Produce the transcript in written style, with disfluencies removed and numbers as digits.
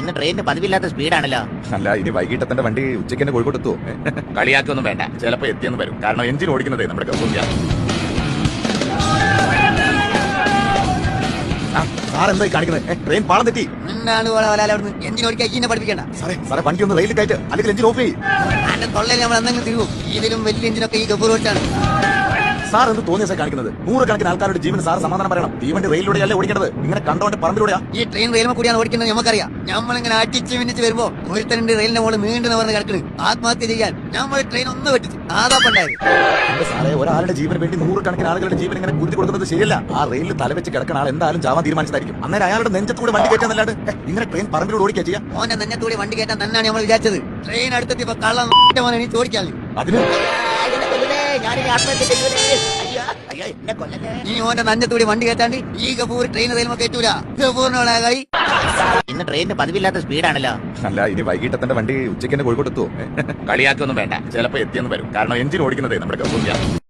ഇന്ന് ട്രെയിനിന് പതിവില്ലാത്ത സ്പീഡാണല്ലോ. അല്ല, ഇനി വൈകിട്ടത്തെ വണ്ടി ഉച്ചയ്ക്ക് തന്നെ കോഴിക്കോട്ട് എത്തുമോ? കളിയാക്കൊന്നും വേണ്ട, ചിലപ്പോ എത്തിയെന്ന് വരും. കാരണം എഞ്ചിൻ ഓടിക്കുന്നതേ നമ്മുടെ ഗവൺമെന്റ്. സാർ എന്തായി കാണിക്കുന്നത്? ട്രെയിൻ പാളം തെറ്റി. എഞ്ചിൻ ഓടിക്കാൻ പഠിപ്പിക്കണ്ട സാറേ വണ്ടി ഒന്ന് റെയിലിൽ കയറ്റ്, അല്ലെങ്കിൽ എഞ്ചിൻ ഓഫ് ചെയ്യും. അതിന്റെ തൊള്ളയിൽ നമ്മൾ എന്തെങ്കിലും തിരിവും. ഇതിലും വലിയ എഞ്ചിനൊക്കെ ഈ ഗപ്പൂർ വെച്ചാണ്. സാർ എന്ത് തോന്നിയ സാർ കാണിക്കുന്നത്? നൂറുകണക്കിന് ആൾക്കാരുടെ ജീവന് സാർ സമാധാനം പറയണം. തീവണ്ടി റെയിലൂടെയല്ലേ ഓടിക്കേണ്ടത്? ഇങ്ങനെ കണ്ടോണ്ട് പറമ്പിലൂടെയാ? ഈ ട്രെയിൻ റെയിൽമ കൂടിയാണ് ഓടിക്കുന്നത് നമുക്കറിയാം. നമ്മളിങ്ങനെ അടിച്ച് മിന്നിച്ച് വരുമ്പോ ഒരുത്തരണ്ട് റെയിലിന്റെ മുകളിൽ നീണ്ടു പറഞ്ഞ് കിടക്കണ്. ആത്മഹത്യ ചെയ്യാൻ നമ്മൾ ട്രെയിൻ ഒന്ന് വെട്ടിച്ചു. ആദാപ്പണ്ടായത്. സാറേ, ഒരാളുടെ ജീവന് വേണ്ടി നൂറുകണക്കിന് ആളുകളുടെ ജീവൻ ഇങ്ങനെ കുരുതി കൊടുക്കുന്നത് ശരിയല്ല. ആ റെയിലിൽ തലവെച്ച് കിടക്കുന്ന ആൾ എന്തായാലും ചാവാൻ തീരുമാനിച്ചതായിരിക്കും. അന്നേരം അയാളുടെ നെഞ്ചത്തൂടെ വണ്ടി കയറ്റാന്നല്ലാണ്ട് ഇങ്ങനെ ട്രെയിൻ പറമ്പിലൂടെ ഓടിക്കാ ചെയ്യാം? ഓന്റെ നെഞ്ഞത്തൂടെ വണ്ടി കയറ്റാൻ തന്നെയാണ് നമ്മൾ വിചാരിച്ചത്. ട്രെയിൻ അടുത്തെത്തിയപ്പോ കള്ളം മോനെ നീ ചോദിക്കാതെ അതിന് ഈ ഓന്റെ നഞ്ഞത്തൂടി വണ്ടി കയറ്റാണ്ട് ഈ ഗഫൂർ ട്രെയിൻ റെയിൽമ കയറ്റൂല. ഗഫൂറിനോടായി ഇന്ന് ട്രെയിനിന് പതിവില്ലാത്ത സ്പീഡാണല്ലോ. അല്ല, ഇനി വൈകിട്ടത്തെ വണ്ടി ഉച്ചയ്ക്ക് തന്നെ കോഴിക്കോട്ട് എത്തുമോ? കളിയാക്കൊന്നും വേണ്ട, ചിലപ്പോ എത്തിയെന്ന് വരും. കാരണം എഞ്ചിൻ ഓടിക്കുന്നതേ നമ്മുടെ ഗവൺമെന്റ്.